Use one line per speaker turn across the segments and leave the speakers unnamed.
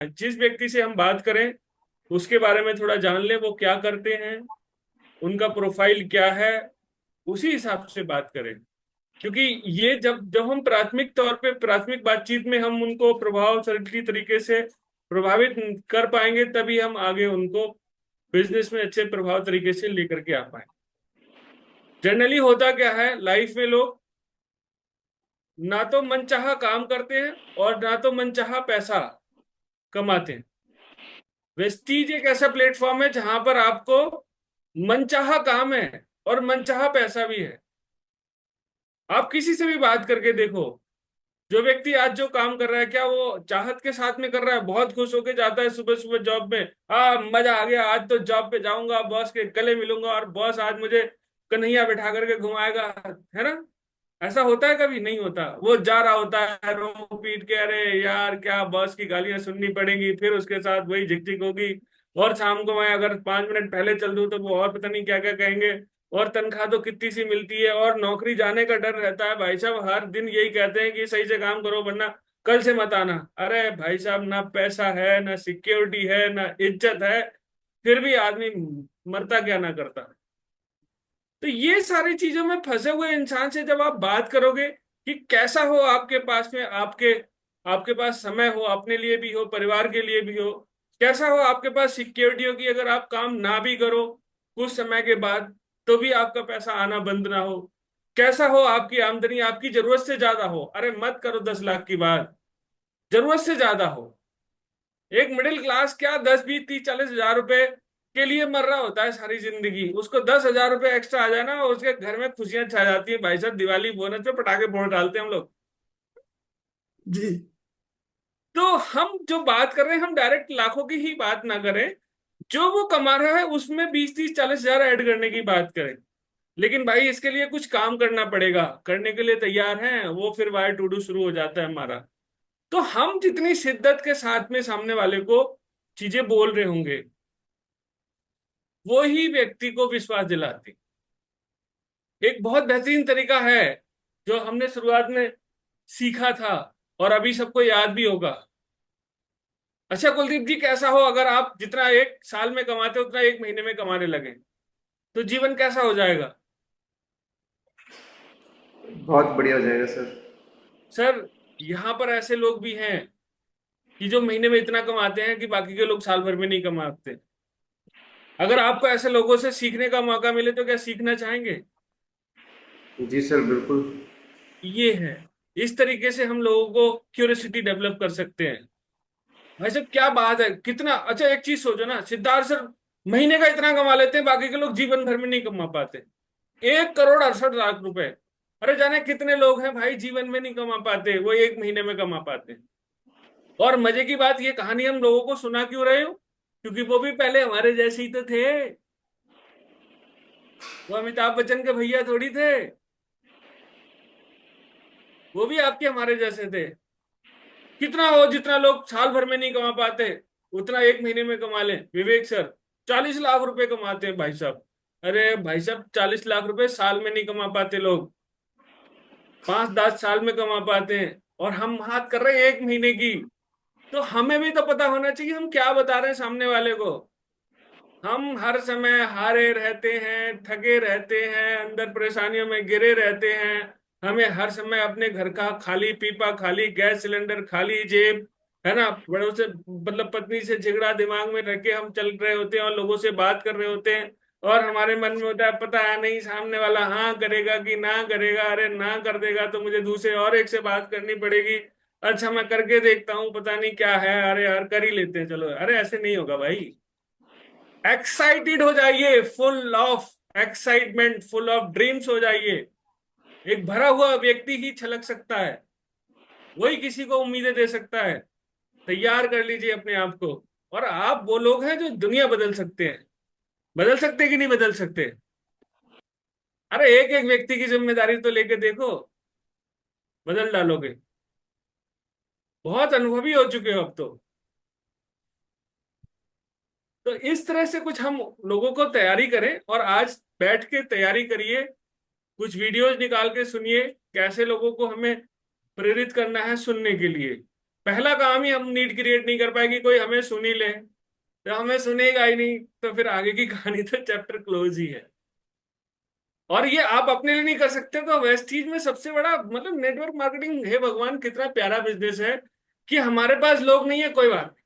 जिस व्यक्ति से हम बात करें उसके बारे में थोड़ा जान ले, वो क्या करते हैं, उनका प्रोफाइल क्या है, उसी हिसाब से बात करें। क्योंकि ये जब जब हम प्राथमिक तौर पे प्राथमिक बातचीत में हम उनको प्रभावशाली तरीके से प्रभावित कर पाएंगे, तभी हम आगे उनको बिजनेस में अच्छे प्रभाव तरीके से लेकर के आ पाए। जनरली होता क्या है लाइफ में, लोग ना तो मनचाहा काम करते हैं और ना तो मनचाहा पैसा कमाते हैं। वेस्टीज एक ऐसा प्लेटफॉर्म है जहां पर आपको मनचाहा काम है और मनचाहा पैसा भी है। आप किसी से भी बात करके देखो, जो व्यक्ति आज जो काम कर रहा है, क्या वो चाहत के साथ में कर रहा है? बहुत खुश होके जाता है सुबह सुबह जॉब में, मजा आ गया, आज तो जॉब पे जाऊंगा, बॉस के गले मिलूंगा और बॉस आज मुझे कन्हैया बिठा करके घुमाएगा, है ना? ऐसा होता है? कभी नहीं होता। वो जा रहा होता है रो पीट के, अरे यार क्या बॉस की गालियां सुननी पड़ेंगी, फिर उसके साथ वही झिकझिक होगी। और शाम को मैं अगर 5 मिनट पहले चल दूं तो वो और पता नहीं क्या क्या कहेंगे। और तनख्वाह तो कितनी सी मिलती है और नौकरी जाने का डर रहता है। भाई साहब हर दिन यही कहते हैं कि सही से काम करो वरना कल से मत आना। अरे भाई साहब, ना पैसा है, ना सिक्योरिटी है, ना इज्जत है, फिर भी आदमी मरता क्या ना करता। तो ये सारी चीजों में फंसे हुए इंसान से जब आप बात करोगे कि कैसा हो आपके पास में, आपके आपके पास समय हो, अपने लिए भी हो, परिवार के लिए भी हो, कैसा हो आपके पास सिक्योरिटी हो कि अगर आप काम ना भी करो कुछ समय के बाद तो भी आपका पैसा आना बंद ना हो, कैसा हो आपकी आमदनी आपकी जरूरत से ज्यादा हो, अरे मत करो 10 लाख की बात, जरूरत से ज्यादा हो। एक मिडिल क्लास क्या 10 20 30 40 हजार रुपए के लिए मर रहा होता है सारी जिंदगी, उसको 10 हजार रुपए एक्स्ट्रा आ जाए ना, उसके घर में खुशियां छा जाती है। भाई साहब दिवाली बोनस पे पटाखे फोड़ डालते हैं हम लोग।
जी।
तो हम जो बात कर रहे हैं, हम डायरेक्ट लाखों की ही बात ना करें, जो वो कमा रहा है उसमें 20 30 40 हजार ऐड करने की बात करें। लेकिन भाई इसके लिए कुछ काम करना पड़ेगा, करने के लिए तैयार हैं वो, फिर वाई टू डू शुरू हो जाता है हमारा। तो हम जितनी शिद्दत के साथ में सामने वाले को चीजें बोल रहे होंगे, वो ही व्यक्ति को विश्वास दिलाती। एक बहुत बेहतरीन तरीका है जो हमने शुरुआत में सीखा था और अभी सबको याद भी होगा। अच्छा कुलदीप जी, कैसा हो अगर आप जितना एक साल में कमाते हो उतना एक महीने में कमाने लगे, तो जीवन कैसा हो जाएगा?
बहुत बढ़िया हो जाएगा सर।
सर, यहाँ पर ऐसे लोग भी हैं कि जो महीने में इतना कमाते हैं कि बाकी के लोग साल भर में नहीं कमाते। अगर आपको ऐसे लोगों से सीखने का मौका मिले तो क्या सीखना चाहेंगे?
जी सर, बिल्कुल।
ये है, इस तरीके से हम लोगों को क्यूरियोसिटी डेवलप कर सकते हैं। भाई साहब क्या बात है, कितना अच्छा! एक चीज सोचो ना, सिद्धार्थ सर महीने का इतना कमा लेते हैं, बाकी के लोग जीवन भर में नहीं कमा पाते। 1 करोड़ 68 लाख रुपए! अरे जाने कितने लोग हैं भाई जीवन में नहीं कमा पाते, वो एक महीने में कमा पाते हैं। और मजे की बात, ये कहानी हम लोगों को सुना क्यों रहे हो? क्योंकि वो भी पहले हमारे जैसे ही तो थे। वो अमिताभ बच्चन के भैया थोड़ी थे, वो भी आपके हमारे जैसे थे। कितना हो, जितना लोग साल भर में नहीं कमा पाते उतना एक महीने में कमा लें। विवेक सर 40 लाख रुपए कमाते हैं भाई साहब। अरे भाई साहब 40 लाख रुपए साल में नहीं कमा पाते लोग, 5 10 साल में कमा पाते हैं, और हम बात कर रहे हैं एक महीने की। तो हमें भी तो पता होना चाहिए हम क्या बता रहे हैं सामने वाले को। हम हर समय हारे रहते हैं, थके रहते हैं, अंदर परेशानियों में गिरे रहते हैं। हमें हर समय अपने घर का खाली पीपा, खाली गैस सिलेंडर, खाली जेब, है ना, बड़ों से मतलब पत्नी से झगड़ा दिमाग में रख के हम चल रहे होते हैं और लोगों से बात कर रहे होते हैं। और हमारे मन में होता है पता है नहीं सामने वाला हाँ करेगा कि ना करेगा, अरे ना कर देगा तो मुझे दूसरे और एक से बात करनी पड़ेगी। अच्छा मैं करके देखता हूँ, पता नहीं क्या है, अरे यार कर ही लेते हैं चलो। अरे ऐसे नहीं होगा भाई। एक्साइटेड हो जाइए, full of excitement, full of dreams हो जाइए। एक भरा हुआ व्यक्ति ही छलक सकता है, वही किसी को उम्मीदें दे सकता है। तैयार कर लीजिए अपने आप को। और आप वो लोग हैं जो दुनिया बदल सकते हैं। बदल सकते कि नहीं बदल सकते? अरे एक एक व्यक्ति की जिम्मेदारी तो लेके देखो, बदल डालोगे। बहुत अनुभवी हो चुके हो अब तो। तो इस तरह से कुछ हम लोगों को तैयारी करें, और आज बैठ के तैयारी करिए, कुछ वीडियोज निकाल के सुनिए कैसे लोगों को हमें प्रेरित करना है सुनने के लिए। पहला काम ही हम नीड क्रिएट नहीं कर पाएगी, कोई हमें सुन ही ले, तो हमें सुनेगा ही नहीं, तो फिर आगे की कहानी तो चैप्टर क्लोज ही है। और ये आप अपने लिए नहीं कर सकते तो वेस्टीज में सबसे बड़ा मतलब नेटवर्क मार्केटिंग है, भगवान कितना प्यारा बिजनेस है कि हमारे पास लोग नहीं है, कोई बात नहीं।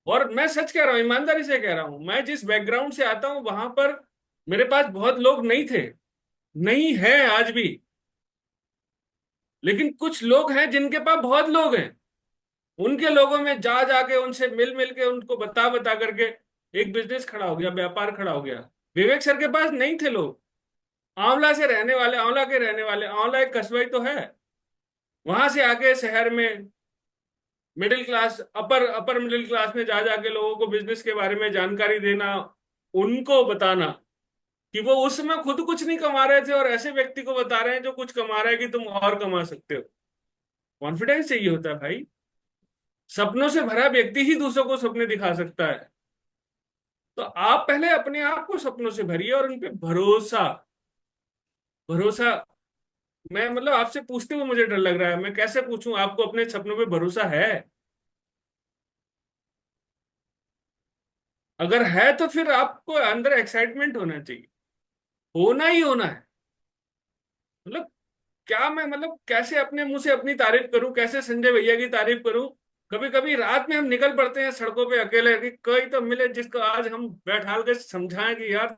और मैं सच कह रहा हूँ, ईमानदारी से कह रहा हूँ, मैं जिस बैकग्राउंड से आता हूँ वहां पर मेरे पास बहुत लोग नहीं थे, नहीं है आज भी। लेकिन कुछ लोग हैं जिनके पास बहुत लोग हैं, उनके लोगों में जा जाके उनसे मिल मिल के उनको बता बता करके एक बिजनेस खड़ा हो गया, व्यापार खड़ा हो गया। विवेक सर के पास नहीं थे लोग, आंवला से रहने वाले, आंवला के रहने वाले, आंवला एक कस्बा ही तो है, वहां से आके शहर में मिडिल क्लास, अपर अपर मिडिल क्लास में जा जाके लोगों को बिजनेस के बारे में जानकारी देना, उनको बताना कि वो उस समय खुद कुछ नहीं कमा रहे थे और ऐसे व्यक्ति को बता रहे हैं जो कुछ कमा रहा है कि तुम और कमा सकते हो। कॉन्फिडेंस चाहिए होता है भाई। सपनों से भरा व्यक्ति ही दूसरों को सपने दिखा सकता है। तो आप पहले अपने आप को सपनों से भरिए और उन पे भरोसा, भरोसा। मैं मतलब आपसे पूछते हुए मुझे डर लग रहा है, मैं कैसे पूछूं आपको अपने सपनों पे भरोसा है? अगर है तो फिर आपको अंदर एक्साइटमेंट होना चाहिए, होना ही होना है। मतलब क्या मैं मतलब कैसे अपने मुंह से अपनी तारीफ करूं, कैसे संजय भैया की तारीफ करूं? कभी कभी रात में हम निकल पड़ते हैं सड़कों पे अकेले कि कोई तो मिले जिसको आज हम बैठाल के समझाएं कि यार